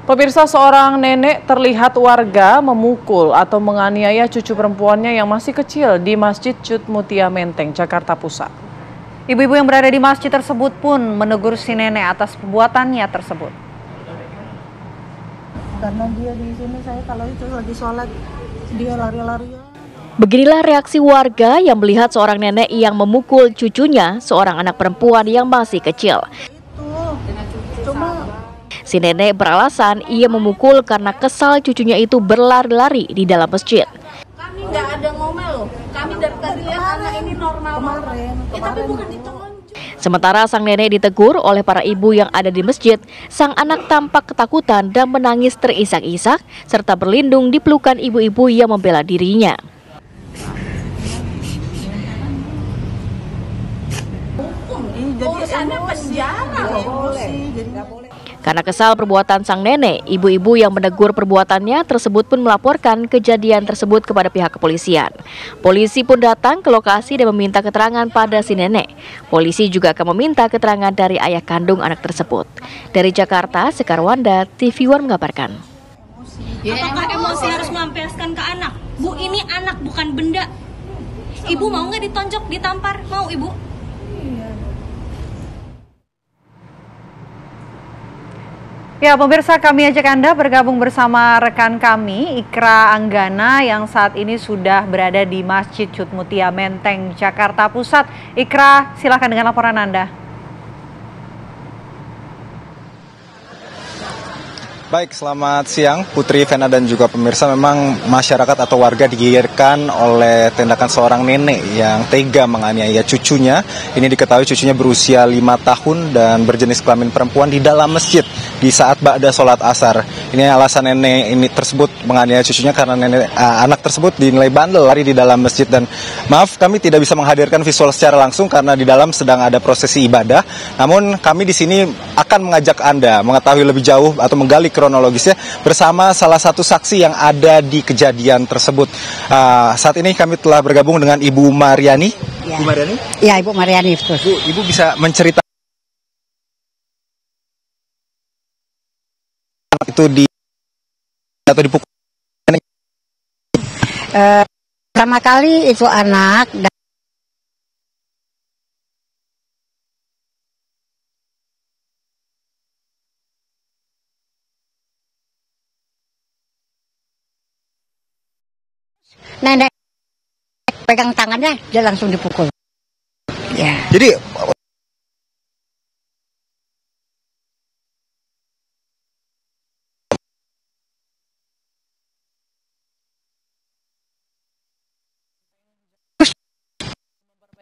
Pemirsa, seorang nenek terlihat warga memukul atau menganiaya cucu perempuannya yang masih kecil di Masjid Cut Mutia Menteng, Jakarta Pusat. Ibu-ibu yang berada di masjid tersebut pun menegur si nenek atas perbuatannya tersebut. Karena dia di sini, saya kalau itu lagi sholat, dia lari-larian. Beginilah reaksi warga yang melihat seorang nenek yang memukul cucunya, seorang anak perempuan yang masih kecil. Si nenek beralasan ia memukul karena kesal cucunya itu berlari-lari di dalam masjid. Kami nggak ada ngomel loh, kami dari tadi lihat anak ini normal. Kemarin. Tapi bukan ditonjok. Sementara sang nenek ditegur oleh para ibu yang ada di masjid, sang anak tampak ketakutan dan menangis terisak-isak serta berlindung di pelukan ibu-ibu yang membela dirinya. Urusannya penjara loh. Karena kesal perbuatan sang nenek, ibu-ibu yang menegur perbuatannya tersebut pun melaporkan kejadian tersebut kepada pihak kepolisian. Polisi pun datang ke lokasi dan meminta keterangan pada si nenek. Polisi juga akan meminta keterangan dari ayah kandung anak tersebut. Dari Jakarta, Sekar Wanda, TV One mengabarkan. Apakah emosi harus melampiaskan ke anak? Bu, ini anak bukan benda. Ibu mau nggak ditonjok, ditampar? Mau ibu? Ya, pemirsa, kami ajak Anda bergabung bersama rekan kami, Ikra Anggana, yang saat ini sudah berada di Masjid Cut Mutia Menteng, Jakarta Pusat. Ikra, silakan dengan laporan Anda. Baik, selamat siang Putri, Vena dan juga pemirsa. Memang masyarakat atau warga digegerkan oleh tindakan seorang nenek yang tega menganiaya cucunya. Ini diketahui cucunya berusia 5 tahun dan berjenis kelamin perempuan di dalam masjid di saat ba'da sholat asar. Ini alasan nenek ini tersebut menganiaya cucunya karena anak tersebut dinilai bandel lari di dalam masjid. Dan maaf, kami tidak bisa menghadirkan visual secara langsung karena di dalam sedang ada prosesi ibadah. Namun kami di sini akan mengajak Anda mengetahui lebih jauh atau menggali kronologisnya bersama salah satu saksi yang ada di kejadian tersebut. Saat ini kami telah bergabung dengan Ibu Mariani. Ya. Ibu Mariani? Ya, Ibu Mariani. Bu, Ibu bisa menceritakan itu di atau dipukul? Pertama kali itu anak nenek pegang tangannya, dia langsung dipukul. Ya. Jadi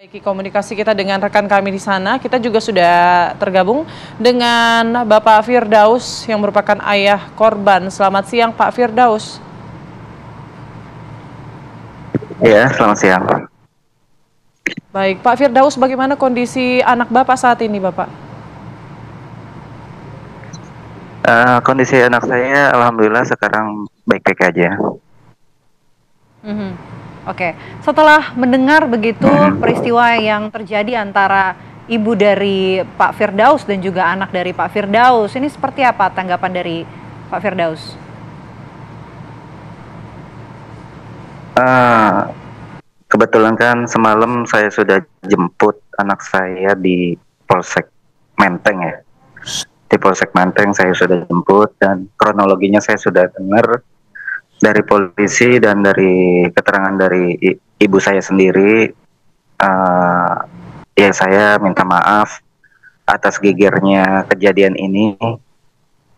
Perbaiki komunikasi kita dengan rekan kami di sana. Kita juga sudah tergabung dengan Bapak Firdaus yang merupakan ayah korban. Selamat siang, Pak Firdaus. Ya, selamat siang. Baik, Pak Firdaus, bagaimana kondisi anak Bapak saat ini, Bapak? Kondisi anak saya, alhamdulillah sekarang baik-baik aja. Oke, setelah mendengar begitu peristiwa yang terjadi antara ibu dari Pak Firdaus dan juga anak dari Pak Firdaus, ini seperti apa tanggapan dari Pak Firdaus? Kebetulan kan semalam saya sudah jemput anak saya di Polsek Menteng ya. Di Polsek Menteng saya sudah jemput dan kronologinya saya sudah dengar dari polisi dan dari keterangan dari ibu saya sendiri. Ya, saya minta maaf atas gegernya kejadian ini.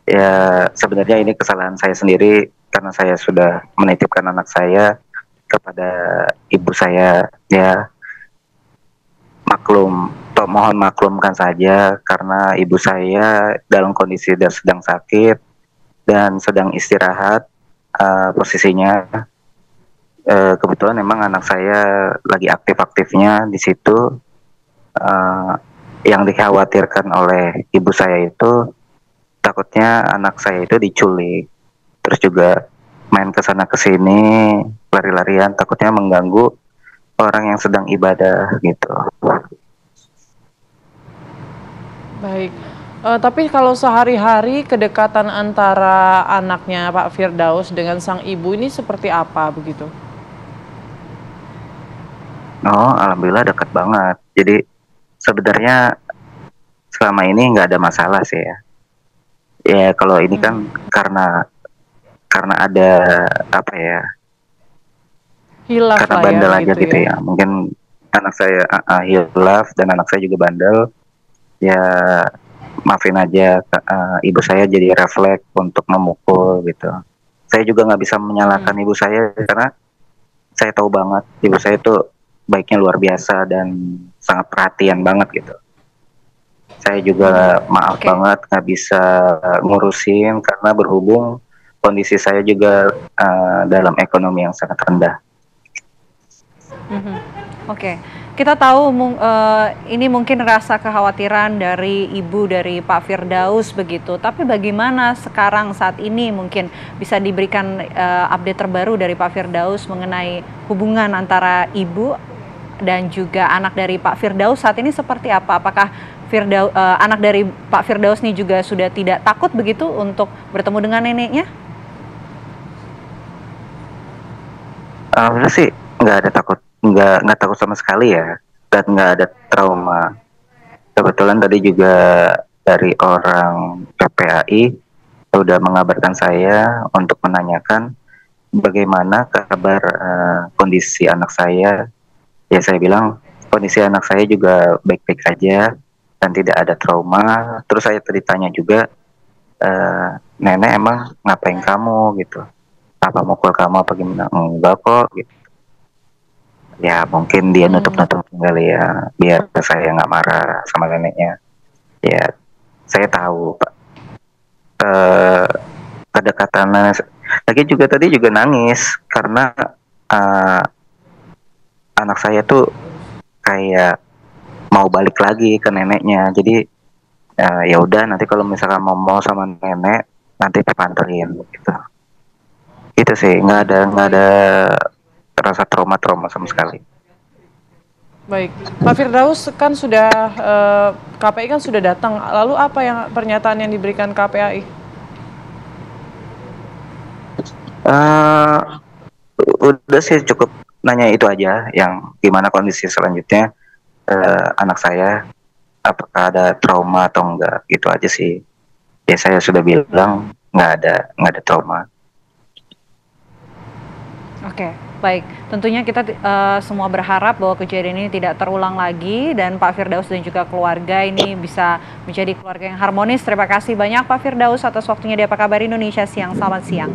Ya, sebenarnya ini kesalahan saya sendiri karena saya sudah menitipkan anak saya kepada ibu saya. Ya, mohon maklumkan saja karena ibu saya dalam kondisi sedang sakit dan sedang istirahat. Posisinya kebetulan memang anak saya lagi aktif-aktifnya di situ. Yang dikhawatirkan oleh ibu saya itu takutnya anak saya itu diculik, terus juga main ke sana ke sini lari-larian, takutnya mengganggu orang yang sedang ibadah gitu. Baik, Tapi kalau sehari-hari kedekatan antara anaknya Pak Firdaus dengan sang ibu ini seperti apa begitu? Oh, alhamdulillah dekat banget. Jadi sebenarnya selama ini nggak ada masalah sih ya. Ya kalau ini kan karena ada apa ya? Hilaf Karena lah bandel ya aja gitu ya. Mungkin anak saya hilaf dan anak saya juga bandel. Ya maafin aja, ibu saya jadi refleks untuk memukul gitu. Saya juga nggak bisa menyalahkan ibu saya karena saya tahu banget ibu saya tuh baiknya luar biasa dan sangat perhatian banget gitu. Saya juga maaf banget nggak bisa ngurusin karena berhubung kondisi saya juga dalam ekonomi yang sangat rendah. Oke, kita tahu ini mungkin rasa kekhawatiran dari ibu dari Pak Firdaus begitu. Tapi bagaimana sekarang saat ini mungkin bisa diberikan update terbaru dari Pak Firdaus mengenai hubungan antara ibu dan juga anak dari Pak Firdaus saat ini seperti apa? Apakah anak dari Pak Firdaus ini juga sudah tidak takut begitu untuk bertemu dengan neneknya? Udah sih nggak ada takut, nggak takut sama sekali ya, dan nggak ada trauma. Kebetulan tadi juga dari orang PPAI sudah mengabarkan saya untuk menanyakan bagaimana kabar kondisi anak saya. Ya saya bilang kondisi anak saya juga baik-baik saja dan tidak ada trauma. Terus saya tadi tanya juga, nenek emang ngapain kamu gitu? Apa mukul kamu apa gimana? Enggak kok gitu. Ya mungkin dia nutup-nutup kali ya biar saya nggak marah sama neneknya. Ya saya tahu Pak, kedekatannya lagi juga tadi juga nangis karena anak saya tuh kayak mau balik lagi ke neneknya. Jadi ya udah nanti kalau misalkan mau sama nenek nanti dipanterin gitu. Itu sih nggak ada rasa trauma sama sekali. Baik, Pak Firdaus kan sudah KPI kan sudah datang. Lalu apa yang pernyataan yang diberikan KPAI? Udah sih cukup nanya itu aja, yang gimana kondisi selanjutnya anak saya, apakah ada trauma atau enggak, gitu aja sih. Ya saya sudah bilang nggak ada trauma. Oke, baik. Tentunya kita semua berharap bahwa kejadian ini tidak terulang lagi dan Pak Firdaus dan juga keluarga ini bisa menjadi keluarga yang harmonis. Terima kasih banyak Pak Firdaus atas waktunya di Apa Kabar Indonesia Siang. Selamat siang.